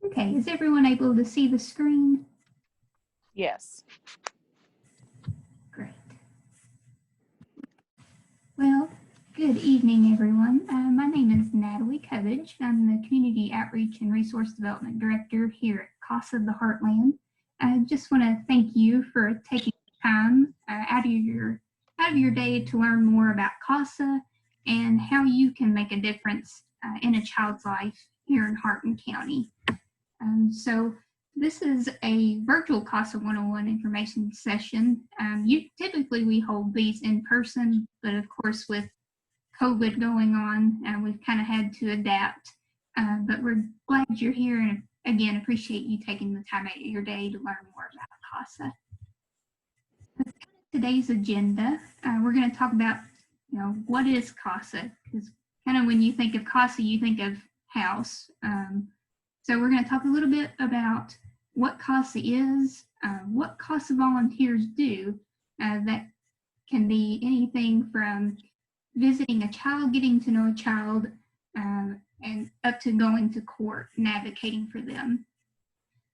Okay, is everyone able to see the screen? Yes. Great. Well, good evening, everyone. My name is Natalie Covage. I'm the Community Outreach and Resource Development Director here at CASA of the Heartland. I just want to thank you for taking time out of your day to learn more about CASA and how you can make a difference in a child's life here in Hardin County. So this is a virtual CASA 101 information session. Typically we hold these in person, but of course with COVID going on, we've kind of had to adapt. But we're glad you're here, and again, appreciate you taking the time out of your day to learn more about CASA. Today's agenda, we're going to talk about, what is CASA? Because kind of when you think of CASA, you think of house. So we're going to talk a little bit about what CASA is, what CASA volunteers do. That can be anything from visiting a child, getting to know a child, and up to going to court and advocating for them.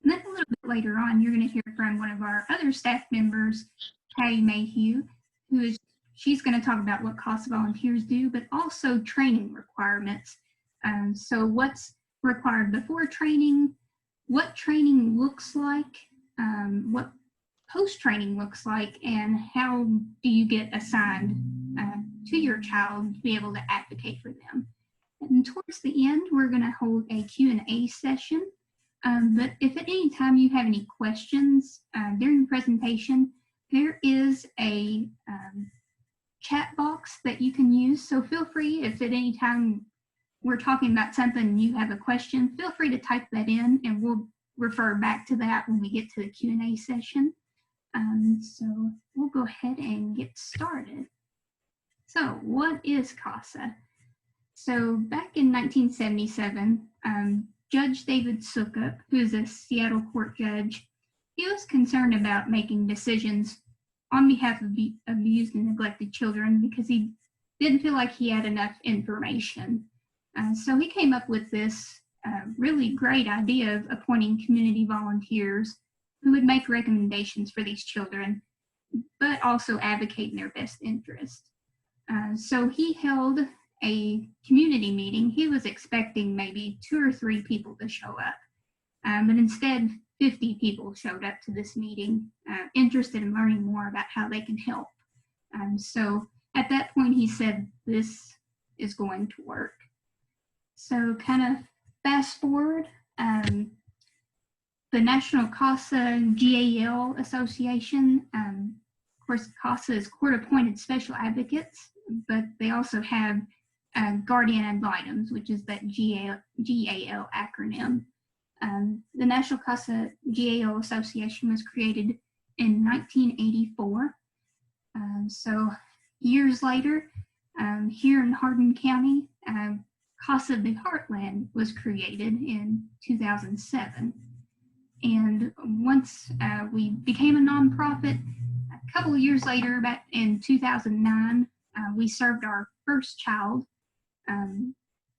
And then a little bit later on, you're going to hear from one of our other staff members, Patty Mayhew, she's going to talk about what CASA volunteers do, but also training requirements. So what's required before training, what training looks like, what post-training looks like, and how do you get assigned to your child to be able to advocate for them. And towards the end, we're going to hold a Q&A session. But if at any time you have any questions during the presentation, there is a chat box that you can use. So feel free, if at any time we're talking about something and you have a question, feel free to type that in and we'll refer back to that when we get to the Q&A session. So we'll go ahead and get started. So what is CASA? So back in 1977, Judge David Sukup, who is a Seattle court judge, he was concerned about making decisions on behalf of abused and neglected children because he didn't feel like he had enough information. So he came up with this really great idea of appointing community volunteers who would make recommendations for these children, but also advocate in their best interest. So he held a community meeting. He was expecting maybe 2 or 3 people to show up, but instead 50 people showed up to this meeting, interested in learning more about how they can help. So at that point he said, this is going to work. So kind of fast forward, the National CASA GAL Association, of course, CASA is court-appointed special advocates, but they also have guardian ad litems, which is that GAL acronym. The National CASA GAL Association was created in 1984. So years later, here in Hardin County, CASA of the Heartland was created in 2007. And once we became a nonprofit, a couple of years later, back in 2009, we served our first child,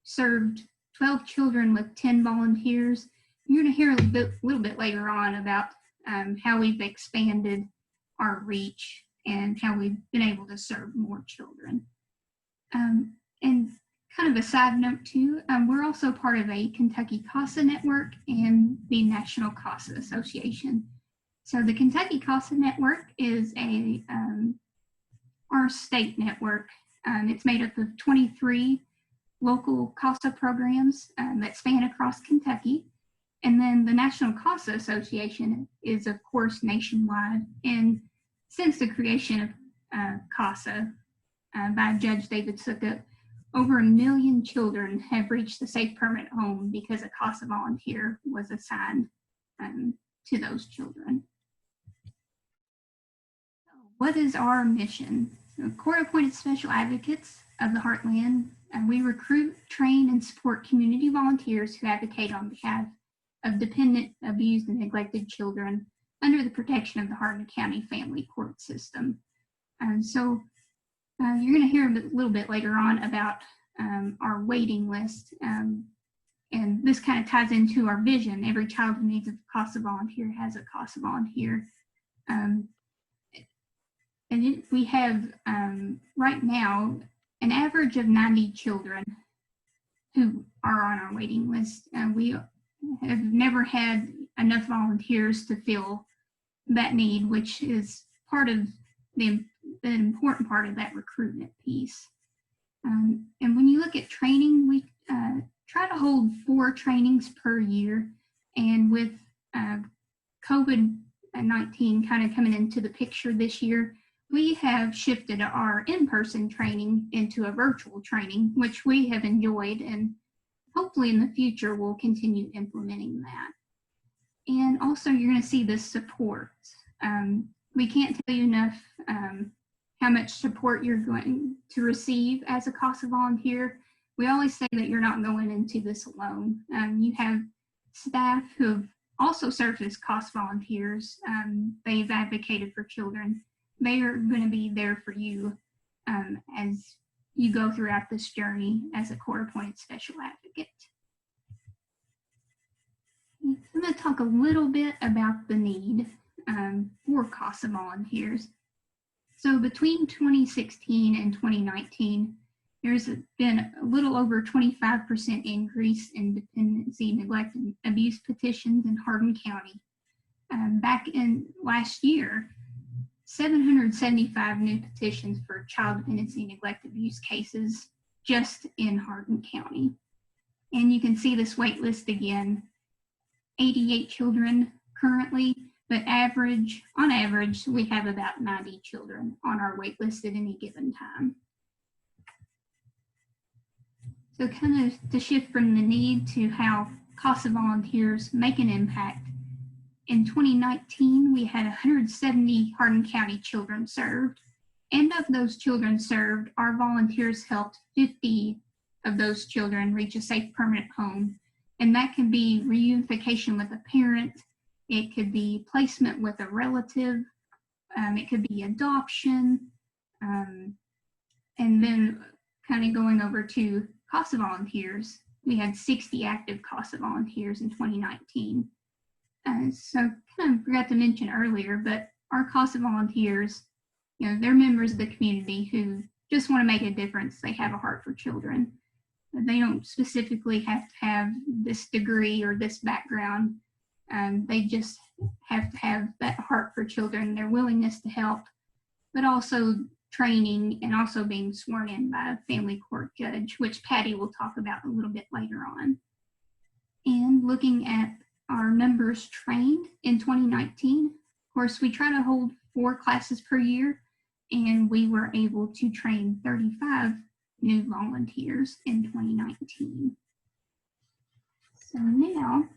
served 12 children with 10 volunteers. You're going to hear a little bit later on about how we've expanded our reach and how we've been able to serve more children. And kind of a side note too, we're also part of a Kentucky CASA network and the National CASA Association. So the Kentucky CASA network is our state network. It's made up of 23 local CASA programs that span across Kentucky. And then the National CASA Association is, of course, nationwide. And since the creation of CASA by Judge David Sukup, over 1 million children have reached the safe permanent home because a CASA volunteer was assigned to those children. So what is our mission? So, court-appointed special advocates of the Heartland, we recruit, train, and support community volunteers who advocate on behalf of dependent, abused, and neglected children under the protection of the Hardin County Family Court System. So you're going to hear a little bit later on about our waiting list. And this kind of ties into our vision. Every child who needs a CASA volunteer has a CASA volunteer. And we have right now an average of 90 children who are on our waiting list. We have never had enough volunteers to fill that need, which is part of the important part of that recruitment piece. And when you look at training, we try to hold 4 trainings per year. And with COVID-19 kind of coming into the picture this year, we have shifted our in-person training into a virtual training, which we have enjoyed, and hopefully in the future we'll continue implementing that. And also you're going to see this support. We can't tell you enough how much support you're going to receive as a CASA volunteer. We always say that you're not going into this alone. You have staff who have also served as CASA volunteers. They've advocated for children. They are going to be there for you as you go throughout this journey as a court-appointed special advocate. I'm going to talk a little bit about the need for CASA volunteers. So between 2016 and 2019, there's been a little over 25% increase in dependency, neglect, and abuse petitions in Hardin County. Back in last year, 775 new petitions for child dependency, neglect, abuse cases just in Hardin County. And you can see this wait list again, 88 children currently, but on average, we have about 90 children on our wait list at any given time. So kind of to shift from the need to how CASA volunteers make an impact, in 2019, we had 170 Hardin County children served. And of those children served, our volunteers helped 50 of those children reach a safe permanent home. And that can be reunification with a parent. It could be placement with a relative. It could be adoption. And then kind of going over to CASA volunteers, we had 60 active CASA volunteers in 2019. So kind of forgot to mention earlier, but our CASA volunteers, they're members of the community who just want to make a difference. They have a heart for children. They don't specifically have to have this degree or this background. They just have to have that heart for children, their willingness to help, but also training and also being sworn in by a family court judge, which Patty will talk about a little bit later on. And looking at our numbers trained in 2019, of course, we try to hold 4 classes per year, and we were able to train 35 new volunteers in 2019. So now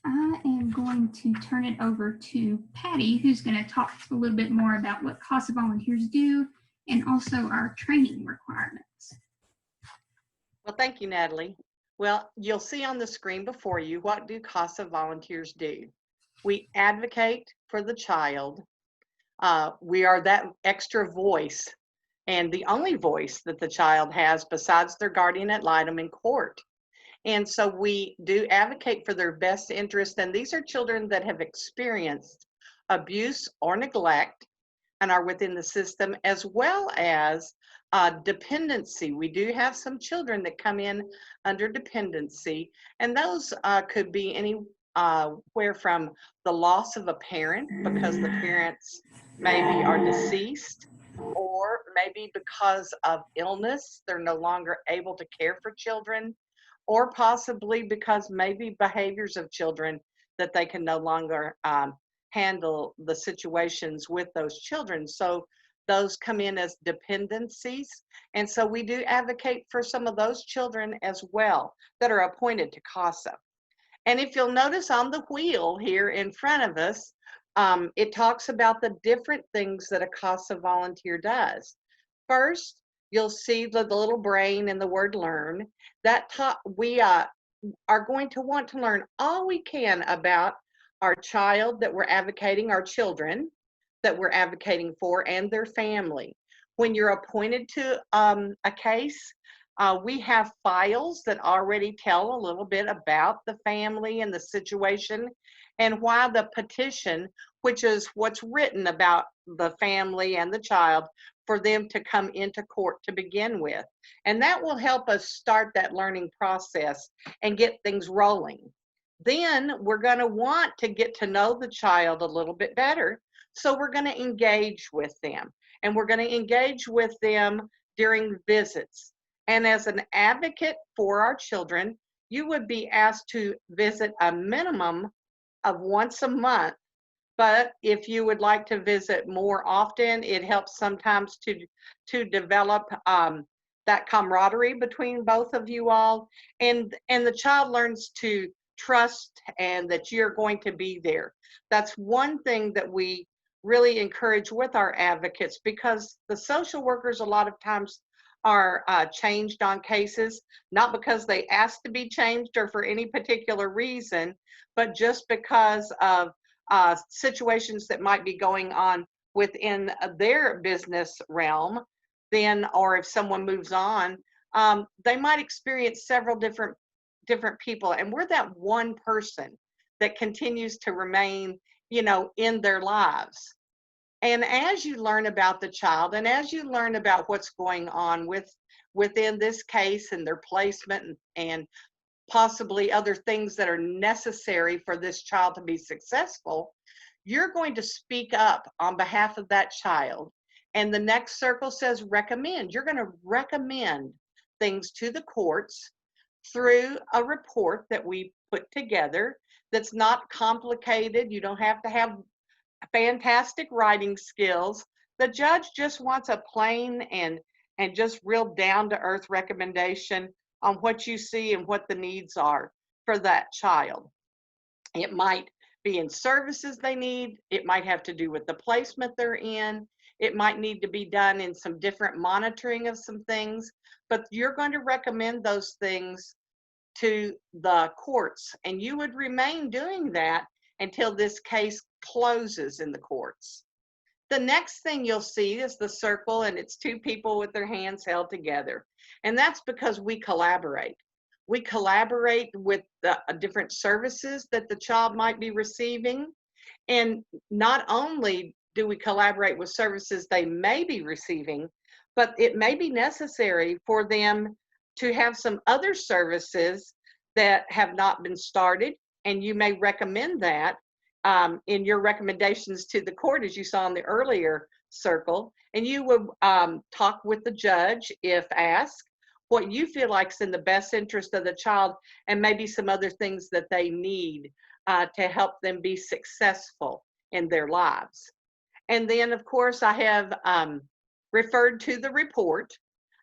I am going to turn it over to Patty, who's going to talk a little bit more about what CASA volunteers do and also our training requirements. Well, thank you, Natalie. Well, you'll see on the screen before you, what do CASA volunteers do? We advocate for the child. We are that extra voice and the only voice that the child has besides their guardian ad litem in court. And so we do advocate for their best interest. And these are children that have experienced abuse or neglect and are within the system, as well as dependency. We do have some children that come in under dependency, and those could be anywhere from the loss of a parent because the parents maybe are deceased, or maybe because of illness, they're no longer able to care for children, or possibly because maybe behaviors of children that they can no longer handle the situations with those children. So those come in as dependencies. And so we do advocate for some of those children as well that are appointed to CASA. And if you'll notice on the wheel here in front of us, it talks about the different things that a CASA volunteer does. First, you'll see the little brain and the word learn. We are going to want to learn all we can about our child that we're advocating, our children that we're advocating for, and their family. When you're appointed to a case, We have files that already tell a little bit about the family and the situation and why the petition, which is what's written about the family and the child, for them to come into court to begin with. And that will help us start that learning process and get things rolling. Then we're going to want to get to know the child a little bit better. So we're going to engage with them, and we're going to engage with them during visits. And as an advocate for our children, you would be asked to visit a minimum of once a month. But if you would like to visit more often, it helps sometimes to develop that camaraderie between both of you all, and the child learns to trust and that you're going to be there. That's one thing that we really encourage with our advocates, because the social workers a lot of times are changed on cases, not because they asked to be changed or for any particular reason, but just because of situations that might be going on within their business realm. Then, or if someone moves on, they might experience several different people, and we're that one person that continues to remain, in their lives. And as you learn about the child, and as you learn about what's going on within this case and their placement, and possibly other things that are necessary for this child to be successful, you're going to speak up on behalf of that child. And the next circle says recommend. You're going to recommend things to the courts through a report that we put together that's not complicated. You don't have to have fantastic writing skills. The judge just wants a plain and just real down to earth recommendation on what you see and what the needs are for that child. It might be in services they need. It might have to do with the placement they're in. It might need to be done in some different monitoring of some things, but you're going to recommend those things to the courts, and you would remain doing that until this case closes in the courts. The next thing you'll see is the circle, and it's two people with their hands held together. And that's because we collaborate. We collaborate with the different services that the child might be receiving. And not only do we collaborate with services they may be receiving, but it may be necessary for them to have some other services that have not been started. And you may recommend that in your recommendations to the court, as you saw in the earlier circle. And you would talk with the judge, if asked, what you feel like is in the best interest of the child, and maybe some other things that they need to help them be successful in their lives. And then, of course, I have referred to the report,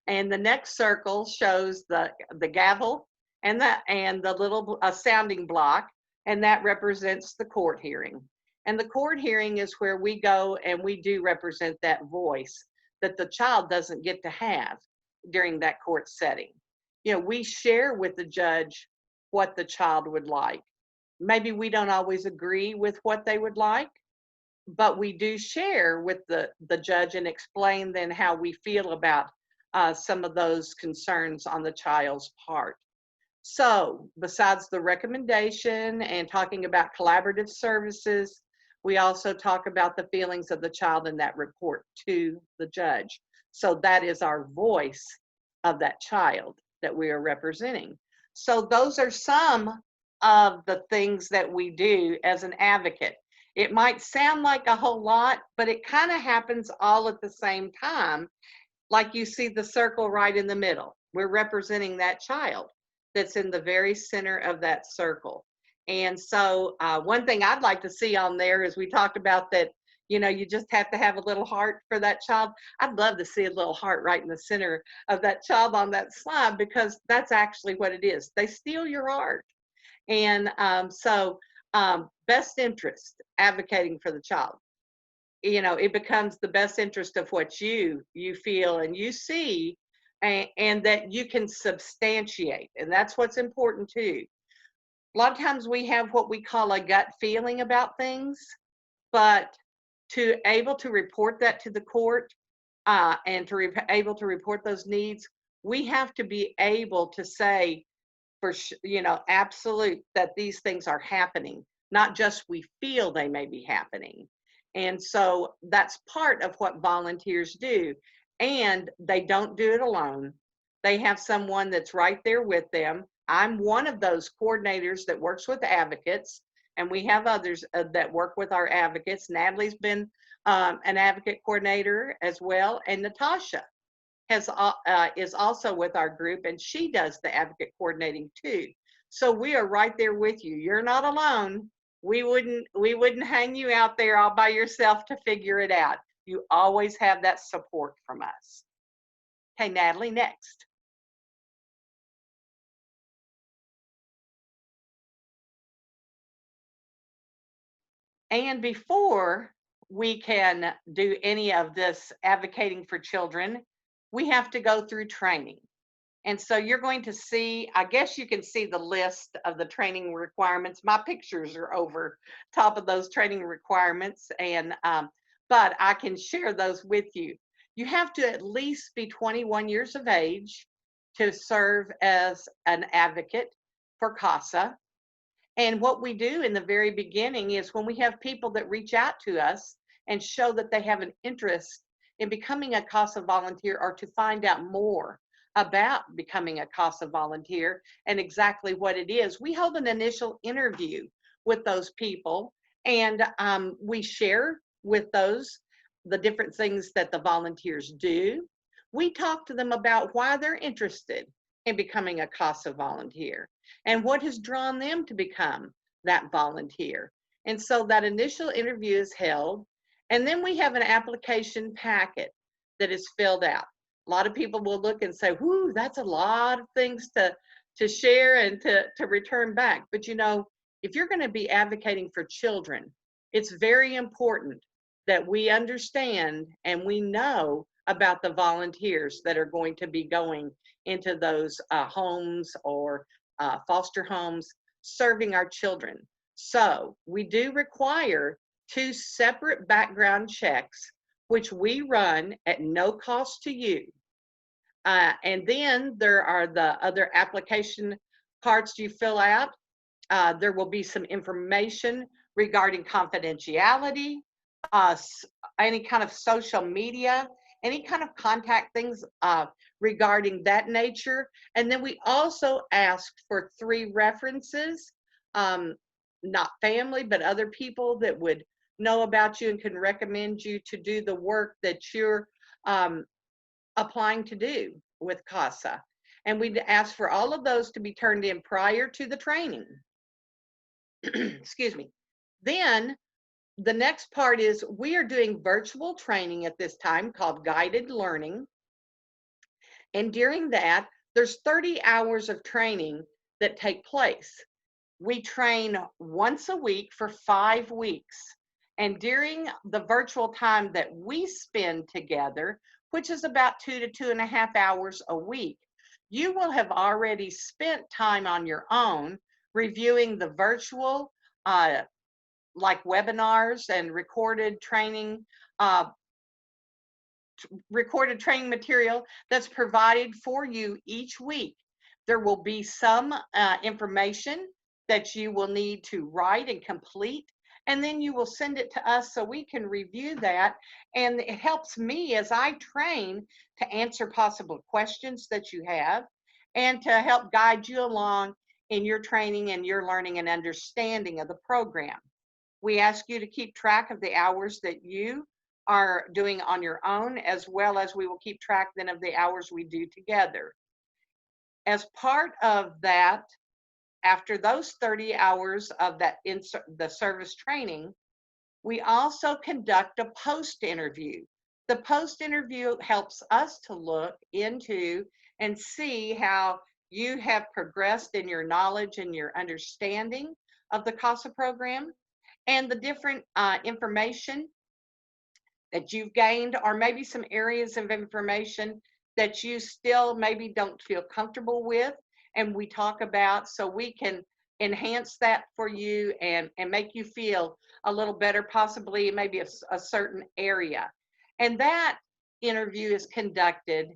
and the next circle shows the gavel and the little sounding block, and that represents the court hearing. And the court hearing is where we go and we do represent that voice that the child doesn't get to have during that court setting. We share with the judge what the child would like. Maybe we don't always agree with what they would like, but we do share with the judge and explain then how we feel about some of those concerns on the child's part. So besides the recommendation and talking about collaborative services, we also talk about the feelings of the child in that report to the judge. So that is our voice of that child that we are representing. So those are some of the things that we do as an advocate. It might sound like a whole lot, but it kind of happens all at the same time. Like you see the circle right in the middle. We're representing that child that's in the very center of that circle. And so one thing I'd like to see on there is we talked about that, you just have to have a little heart for that child. I'd love to see a little heart right in the center of that child on that slide, because that's actually what it is. They steal your heart. And so best interest, advocating for the child. It becomes the best interest of what you feel and you see, and that you can substantiate. And that's what's important too. A lot of times we have what we call a gut feeling about things, but to able to report that to the court and to able to report those needs, We have to be able to say absolute that these things are happening, not just we feel they may be happening. And so that's part of what volunteers do. And they don't do it alone. They have someone that's right there with them. I'm one of those coordinators that works with advocates, and we have others that work with our advocates. Natalie's been an advocate coordinator as well, and Natasha is also with our group, and she does the advocate coordinating too. So we are right there with you. You're not alone. We wouldn't hang you out there all by yourself to figure it out. You always have that support from us. Okay, Natalie, next. And before we can do any of this advocating for children, we have to go through training. And so you're going to see, I guess you can see the list of the training requirements. My pictures are over top of those training requirements, and but I can share those with you. You have to at least be 21 years of age to serve as an advocate for CASA. And what we do in the very beginning is when we have people that reach out to us and show that they have an interest in becoming a CASA volunteer or to find out more about becoming a CASA volunteer and exactly what it is, we hold an initial interview with those people, and we share with those the different things that the volunteers do. We talk to them about why they're interested in becoming a CASA volunteer and what has drawn them to become that volunteer. And so that initial interview is held, and then we have an application packet that is filled out. A lot of people will look and say, whoo, that's a lot of things to share and to return back. But if you're going to be advocating for children, it's very important that we understand and we know about the volunteers that are going to be going into those homes or foster homes serving our children. So we do require 2 separate background checks, which we run at no cost to you. And then there are the other application parts you fill out. There will be some information regarding confidentiality, any kind of social media, any kind of contact things regarding that nature. And then we also ask for 3 references, not family, but other people that would know about you and can recommend you to do the work that you're applying to do with CASA. And we'd ask for all of those to be turned in prior to the training. Excuse me. Then the next part is we are doing virtual training at this time called guided learning. And during that, there's 30 hours of training that take place. We train once a week for 5 weeks. And during the virtual time that we spend together, which is about 2 to 2.5 hours a week, you will have already spent time on your own reviewing the virtual, like webinars and recorded training material that's provided for you each week. There will be some information that you will need to write and complete, and then you will send it to us so we can review that. And it helps me as I train to answer possible questions that you have and to help guide you along in your training and your learning and understanding of the program. We ask you to keep track of the hours that you are doing on your own, as well as we will keep track then of the hours we do together. As part of that, after those 30 hours of that the service training, we also conduct a post-interview. The post-interview helps us to look into and see how you have progressed in your knowledge and your understanding of the CASA program and the different information that you've gained, or maybe some areas of information that you still maybe don't feel comfortable with, and we talk about so we can enhance that for you and make you feel a little better, possibly maybe a certain area. And that interview is conducted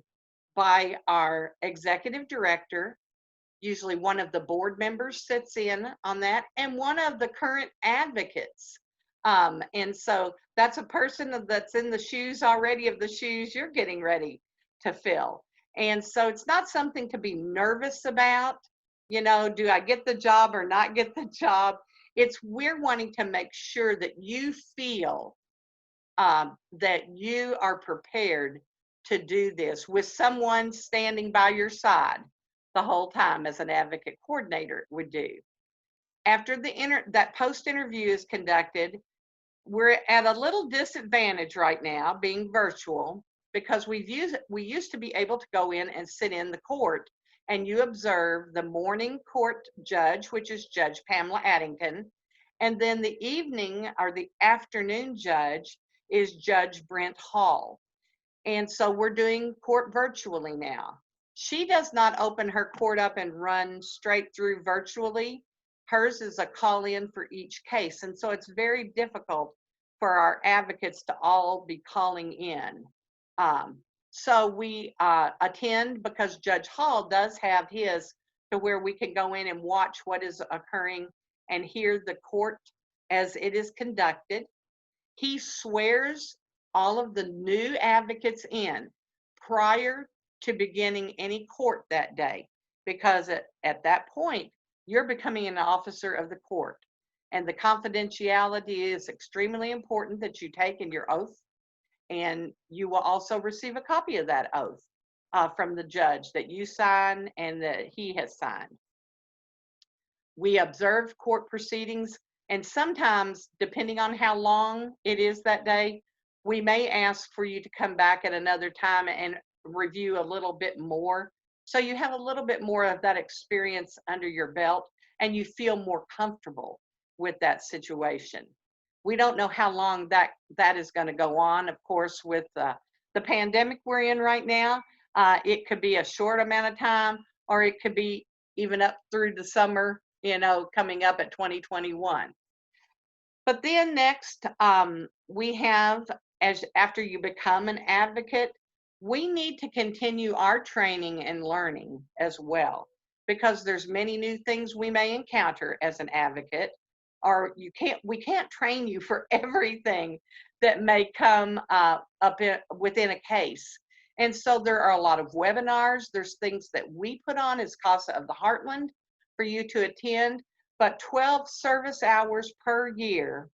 by our executive director. Usually one of the board members sits in on that, and one of the current advocates. And so that's a person that's in the shoes already of the shoes you're getting ready to fill. And so it's not something to be nervous about, you know, do I get the job or not get the job? It's we're wanting to make sure that you feel that you are prepared to do this with someone standing by your side the whole time, as an advocate coordinator would do. After that post-interview is conducted, we're at a little disadvantage right now being virtual, because we used to be able to go in and sit in the court and you observe the morning court judge, which is Judge Pamela Addington, and then the evening or the afternoon judge is Judge Brent Hall. And so we're doing court virtually now. She does not open her court up and run straight through virtually. Hers is a call in for each case. And so it's very difficult for our advocates to all be calling in. So we attend, because Judge Hall does have his to where we can go in and watch what is occurring and hear the court as it is conducted. He swears all of the new advocates in prior to beginning any court that day, because at that point, you're becoming an officer of the court. And the confidentiality is extremely important that you take in your oath. And you will also receive a copy of that oath from the judge that you sign and that he has signed. We observe court proceedings, and sometimes, depending on how long it is that day, we may ask for you to come back at another time and review a little bit more. So you have a little bit more of that experience under your belt and you feel more comfortable with that situation. We don't know how long that is going to go on. Of course, with the pandemic we're in right now, it could be a short amount of time, or it could be even up through the summer, you know, coming up at 2021. But then next, we have, after you become an advocate, we need to continue our training and learning as well, because there's many new things we may encounter as an advocate, or we can't train you for everything that may come within a case. And so there are a lot of webinars. There's things that we put on as CASA of the Heartland for you to attend, but 12 service hours per year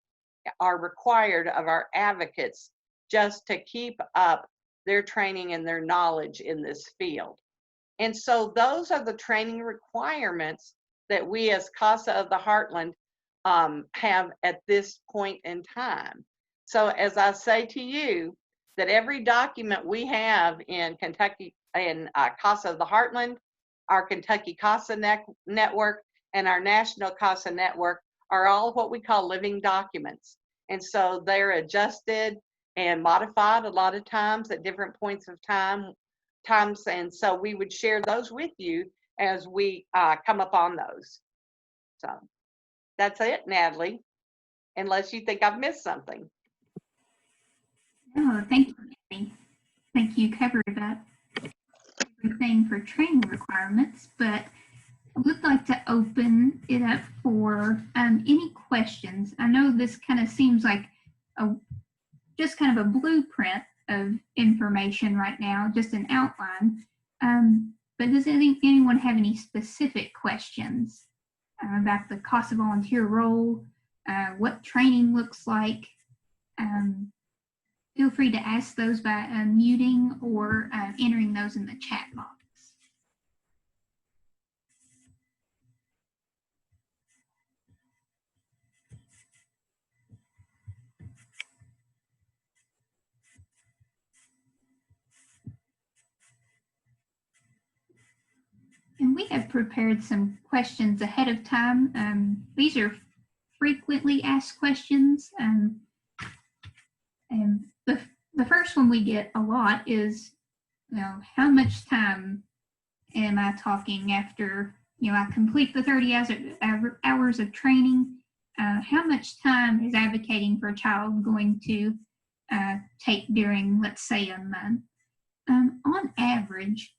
are required of our advocates just to keep up their training and their knowledge in this field. And so those are the training requirements that we as CASA of the Heartland have at this point in time. So as I say to you, that every document we have in Kentucky, in CASA of the Heartland, our Kentucky CASA network, and our National CASA network are all what we call living documents. And so they're adjusted and modified a lot of times at different points of times. And so we would share those with you as we come upon those. So that's it, Natalie, unless you think I've missed something. Oh, thank you, Nancy. Think you covered that everything for training requirements, but I would like to open it up for any questions. I know this kind of seems like just kind of a blueprint of information right now, just an outline. But does anyone have any specific questions about the CASA volunteer role, what training looks like? Feel free to ask those by unmuting or entering those in the chat box. And we have prepared some questions ahead of time. These are frequently asked questions. And the first one we get a lot is, you know, how much time am I talking after, you know, I complete the 30 hours of training? How much time is advocating for a child going to take during, let's say, a month? On average,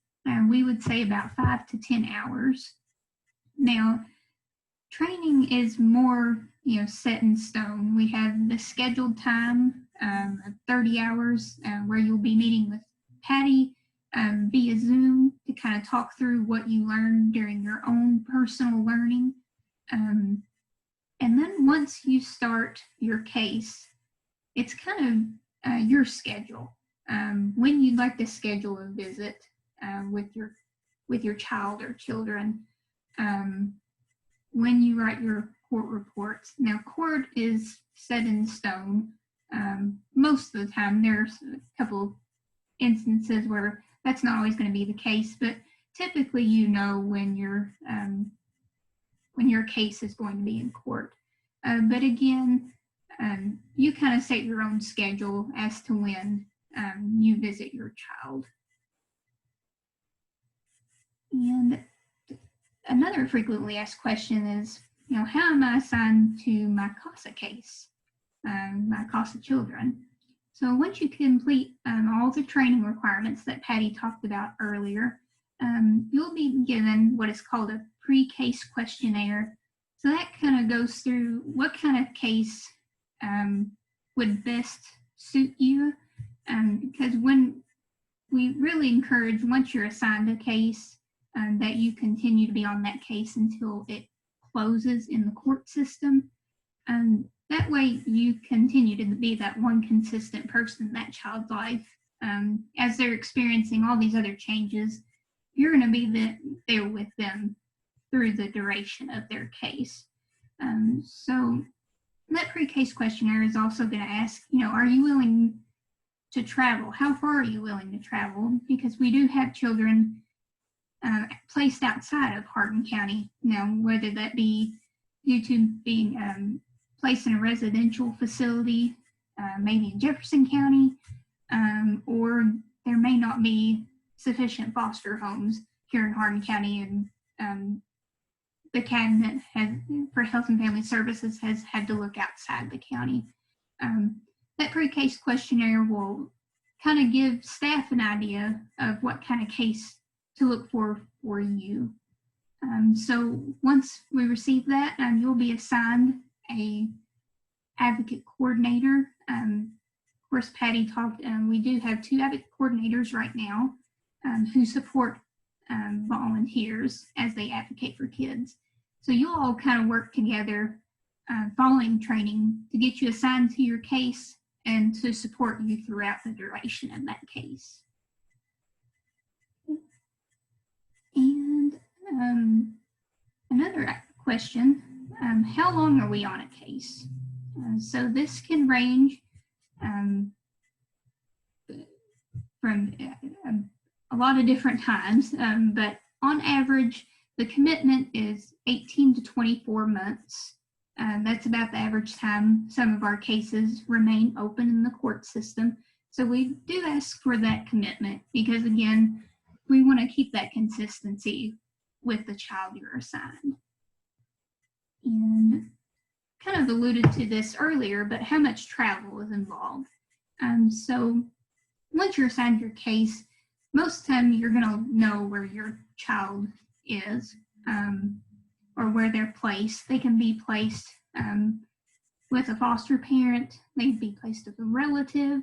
we would say about 5 to 10 hours. Now, training is more, set in stone. We have the scheduled time of 30 hours where you'll be meeting with Patty via Zoom to kind of talk through what you learned during your own personal learning. And then once you start your case, it's kind of your schedule. When you'd like to schedule a visit with your child or children, when you write your court reports. Now, court is set in stone. Most of the time, there's a couple instances where that's not always going to be the case, but typically, when your case is going to be in court. But again, you kind of set your own schedule as to when you visit your child. And another frequently asked question is, how am I assigned to my CASA case, my CASA children? So once you complete all the training requirements that Patty talked about earlier, you'll be given what is called a pre-case questionnaire. So that kind of goes through what kind of case would best suit you, because when we really encourage, once you're assigned a case, that you continue to be on that case until it closes in the court system. That way you continue to be that one consistent person in that child's life. As they're experiencing all these other changes, you're going to be there with them through the duration of their case. So that pre-case questionnaire is also going to ask, are you willing to travel? How far are you willing to travel? Because we do have children placed outside of Hardin County. Now, whether that be due to being placed in a residential facility, maybe in Jefferson County, or there may not be sufficient foster homes here in Hardin County, and the cabinet for Health and Family Services has had to look outside the county. That pre-case questionnaire will kind of give staff an idea of what kind of case to look for you. So once we receive that, you'll be assigned a advocate coordinator. Of course, Patty talked, we do have 2 advocate coordinators right now who support volunteers as they advocate for kids. So you'll all kind of work together following training to get you assigned to your case and to support you throughout the duration of that case. And another question, how long are we on a case? So this can range from a lot of different times, but on average, the commitment is 18 to 24 months. That's about the average time some of our cases remain open in the court system. So we do ask for that commitment because, again, we want to keep that consistency with the child you're assigned. And kind of alluded to this earlier, but how much travel is involved? So once you're assigned your case, most of the time you're going to know where your child is or where they're placed. They can be placed with a foster parent. They can be placed with a relative,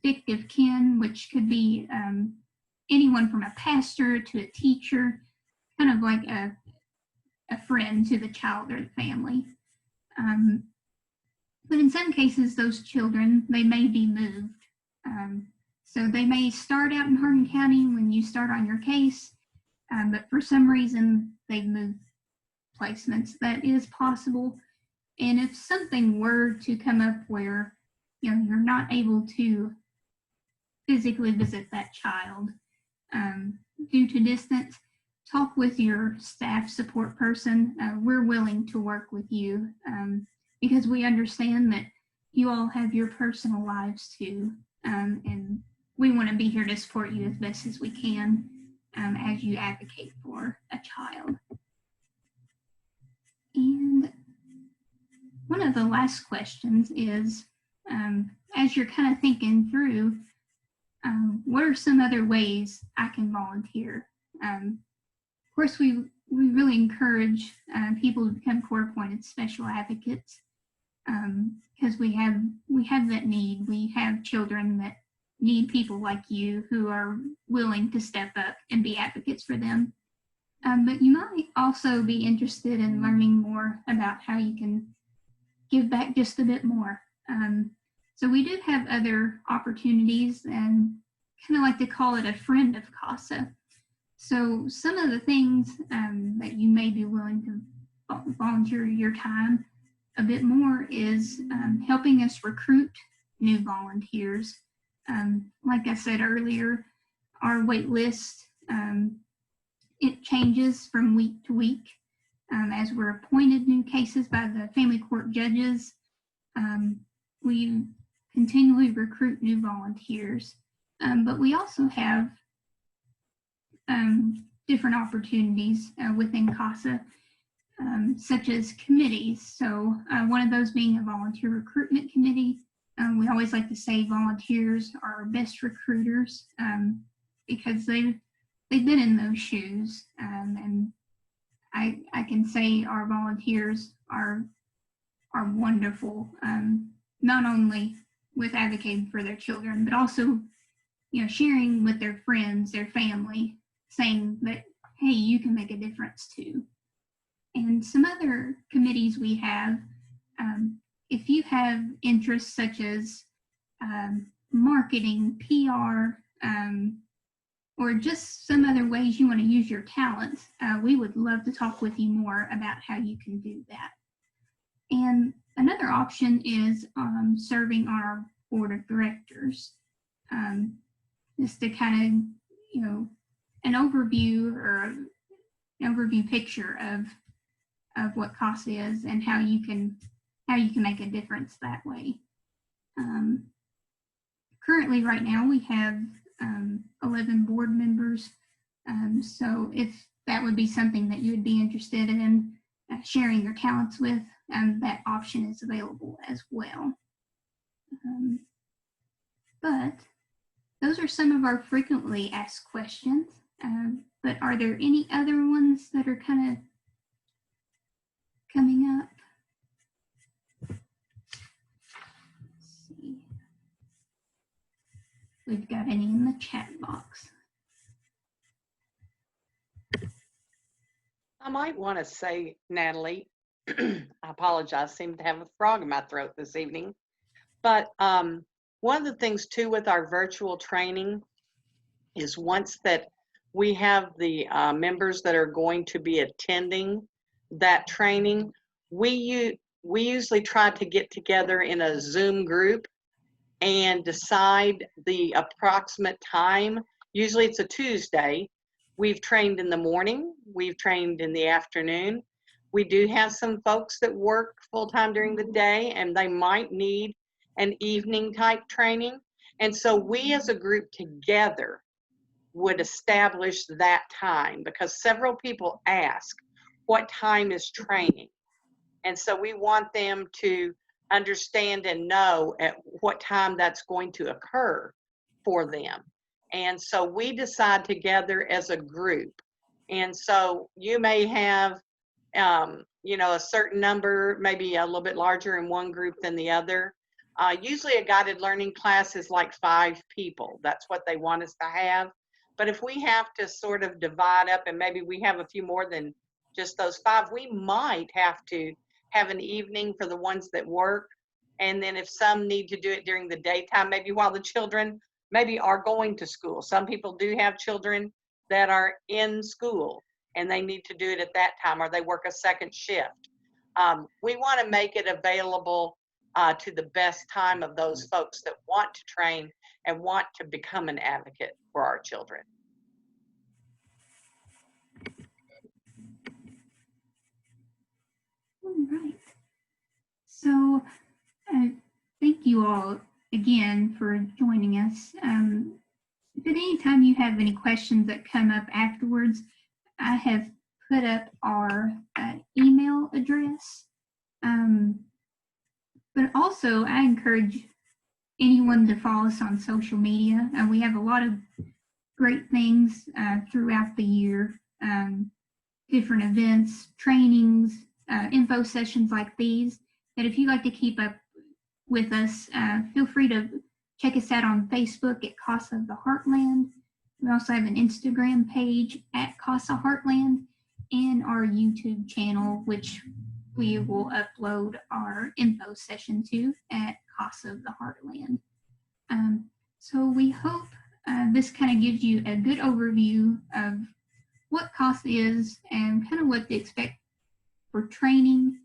fictive kin, which could be anyone from a pastor to a teacher, kind of like a friend to the child or the family. But in some cases, those children, they may be moved. So they may start out in Hardin County when you start on your case, but for some reason, they've moved placements. That is possible. And if something were to come up where you're not able to physically visit that child due to distance, talk with your staff support person. We're willing to work with you because we understand that you all have your personal lives too, and we want to be here to support you as best as we can as you advocate for a child. And one of the last questions is, as you're kind of thinking through what are some other ways I can volunteer? Of course, we really encourage people to become court-appointed special advocates because we have that need. We have children that need people like you who are willing to step up and be advocates for them. But you might also be interested in learning more about how you can give back just a bit more. So we do have other opportunities, and kind of like to call it a friend of CASA. So some of the things that you may be willing to volunteer your time a bit more is helping us recruit new volunteers. Like I said earlier, our wait list, it changes from week to week as we're appointed new cases by the family court judges. We continually recruit new volunteers, but we also have different opportunities within CASA, such as committees. So one of those being a volunteer recruitment committee. We always like to say volunteers are our best recruiters because they've been in those shoes, and I can say our volunteers are wonderful, not only with advocating for their children, but also, sharing with their friends, their family, saying that, hey, you can make a difference too. And some other committees we have, if you have interests such as marketing, PR, or just some other ways you want to use your talents, we would love to talk with you more about how you can do that. And another option is serving on our board of directors. Just to kind of, an overview or an overview picture of what CASA is and how you can make a difference that way. Currently, right now, we have 11 board members. So if that would be something that you would be interested in sharing your talents with, that option is available as well. But those are some of our frequently asked questions. But are there any other ones that are kind of coming up? Let's see. We've got any in the chat box. I might want to say, Natalie, I apologize, I seem to have a frog in my throat this evening. But one of the things too with our virtual training is once that we have the members that are going to be attending that training, we usually try to get together in a Zoom group and decide the approximate time. Usually it's a Tuesday. We've trained in the morning, we've trained in the afternoon. We do have some folks that work full-time during the day, and they might need an evening type training. And so we as a group together would establish that time, because several people ask, what time is training? And so we want them to understand and know at what time that's going to occur for them. And so we decide together as a group. And so you may have, a certain number, maybe a little bit larger in one group than the other. Usually a guided learning class is like 5 people. That's what they want us to have. But if we have to sort of divide up and maybe we have a few more than just those 5, we might have to have an evening for the ones that work. And then if some need to do it during the daytime, maybe while the children maybe are going to school. Some people do have children that are in school and they need to do it at that time, or they work a second shift. We want to make it available to the best time of those folks that want to train and want to become an advocate for our children. All right. So thank you all again for joining us. But anytime you have any questions that come up afterwards, I have put up our email address. But also I encourage anyone to follow us on social media. We have a lot of great things throughout the year, different events, trainings, info sessions like these, that if you like to keep up with us, feel free to check us out on Facebook at CASA of the Heartland. We also have an Instagram page at CASA Heartland and our YouTube channel, which we will upload our info session to at CASA of the Heartland. So we hope this kind of gives you a good overview of what CASA is and kind of what to expect for training,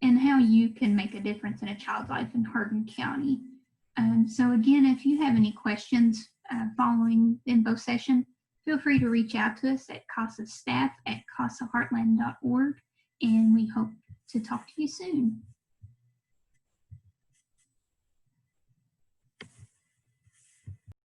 and how you can make a difference in a child's life in Hardin County. So again, if you have any questions following the info session, feel free to reach out to us at CASA staff at casaheartland.org, and we hope to talk to you soon.